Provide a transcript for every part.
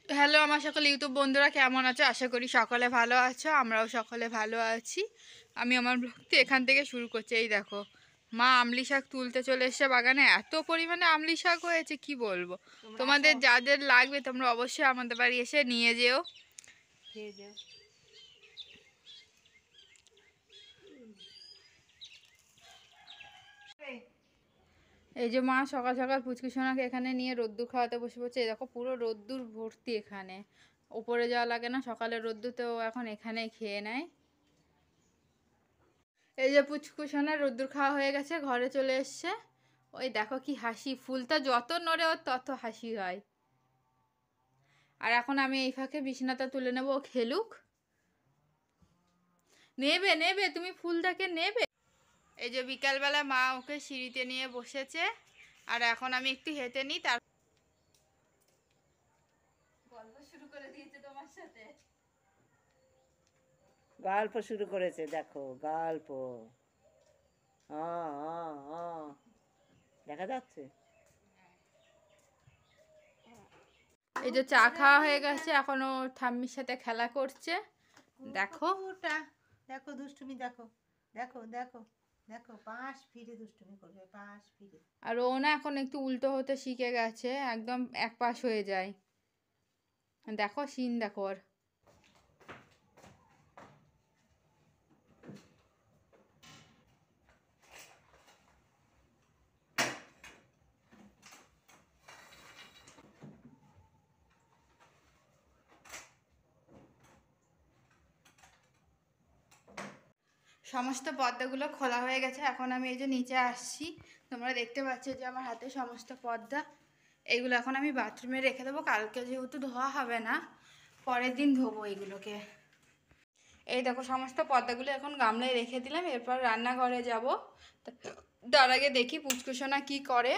Hello আমার সকল YouTube বন্ধুরা, কেমন আছো? আশা করি সকলে ভালো আছো। আমরাও সকলে ভালো আছি। আমি আমার ব্লগটি এখান থেকে শুরু করছি। এই দেখো, মা আমলি শাক তুলতে চলে এসছে বাগানে। এত পরিমাণে আমলি শাক হয়েছে কি বলবো। তোমাদের যাদের লাগবে তোমরা অবশ্যই আমাদের বাড়ি এসে নিয়ে যেও। এই যে মা সকাল সকাল পুচকু সোনাকে এখানে নিয়ে রোদ্দুর খাওয়াতে বসে পড়ছে। এই দেখো পুরো রোদ্দুর ভর্তি এখানে, উপরে যাওয়া লাগে না। সকালের রোদ্দুর তো এখন এখানেই খেয়ে নেয়। এই যে পুচকু সোনা রোদ্দুর খাওয়া হয়ে গেছে, ঘরে চলে এসছে। ওই দেখো কি হাসি, ফুলটা যত নড়ে ওর তত হাসি হয়। আর এখন আমি এই ফাঁকে বিছানাটা তুলে নেবো, ও খেলুক। নেবে নেবে, তুমি ফুলটাকে নেবে। এই যে বিকালবেলা মা ওকে সিঁড়িতে নিয়ে বসেছে, আর এখন আমি একটু হেঁটে নিই। তার গল্প শুরু করে দিয়েছে তোমার সাথে। গল্প শুরু করেছে, দেখো গল্প। দেখা যাচ্ছে। এই যে চা খাওয়া হয়ে গেছে, এখন ও ঠাম্মির সাথে খেলা করছে। দেখো ওটা দেখো দুষ্টুমি, দেখো দেখো দেখো দেখো, পাশ ফিরে দুষ্টুমি করবে, পাশ ফিরে। আর ও না এখন একটু উল্টো হতে শিখে গেছে, একদম এক পাশ হয়ে যায়। দেখো সিন দেখো ওর। সমস্ত পর্দাগুলো খোলা হয়ে গেছে। এখন আমি এই যে নিচে আসছি, তোমরা দেখতে পাচ্ছ যে আমার হাতে সমস্ত পর্দা। এইগুলো এখন আমি বাথরুমে রেখে দেবো। কালকে যেহেতু ধোয়া হবে না, পরের দিন ধোবো এগুলোকে। এই দেখো সমস্ত পর্দাগুলো এখন গামলায় রেখে দিলাম। এরপর রান্নাঘরে যাব। তার আগে দেখি পুচকুসোনা কি করে।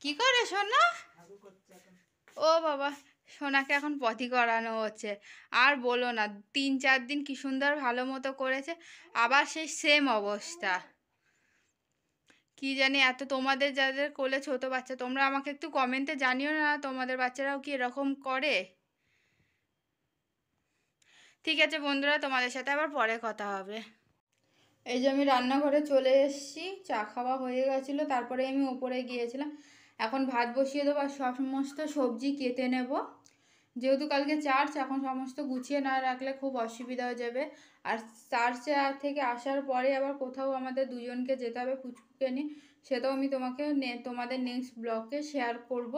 কি করে সোনা? ও বাবা, সোনাকে এখন পটি করানো হচ্ছে। আর বলো না, 3-4 দিন কি সুন্দর ভালো মতো করেছে, আবার সেই সেম অবস্থা। কি জানি, এত তোমাদের যাদের কোলে ছোট বাচ্চা, তোমরা আমাকে একটু কমেন্টে জানিও না তোমাদের বাচ্চারাও কি এরকম করে। ঠিক আছে বন্ধুরা, তোমাদের সাথে আবার পরে কথা হবে। এই যে আমি রান্নাঘরে চলে এসেছি, চা খাওয়া হয়ে গেছিলো, তারপরে আমি ওপরে গিয়েছিলাম। এখন ভাত বসিয়ে দেবো আর সমস্ত সবজি কেটে নেব। যেহেতু কালকে চার্চ, এখন সমস্ত গুছিয়ে না রাখলে খুব অসুবিধা হয়ে যাবে। আর চার্চে থেকে আসার পরে আবার কোথাও আমাদের দুজনকে যেতে হবে পুচকুকে নিয়ে, সেটাও আমি তোমাদের নেক্সট ব্লগে শেয়ার করব।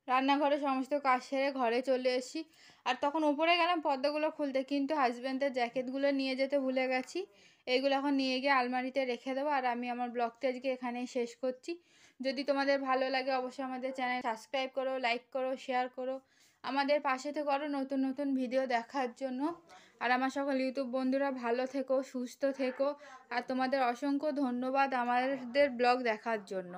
রান্নাঘরে সমস্ত কাজ সেরে ঘরে চলে এসেছি। আর তখন উপরে গেলাম পর্দাগুলো খুলতে, কিন্তু হাজব্যান্ডের জ্যাকেটগুলো নিয়ে যেতে ভুলে গেছি। এইগুলো এখন নিয়ে গিয়ে আলমারিতে রেখে দেবো। আর আমি আমার ব্লগটা আজকে এখানেই শেষ করছি। যদি তোমাদের ভালো লাগে অবশ্যই আমাদের চ্যানেল সাবস্ক্রাইব করো, লাইক করো, শেয়ার করো। আমাদের পাশে থেকে আরও নতুন নতুন ভিডিও দেখার জন্য। আর আমার সকল ইউটিউব বন্ধুরা ভালো থেকো, সুস্থ থেকো। আর তোমাদের অসংখ্য ধন্যবাদ আমাদের ব্লগ দেখার জন্য।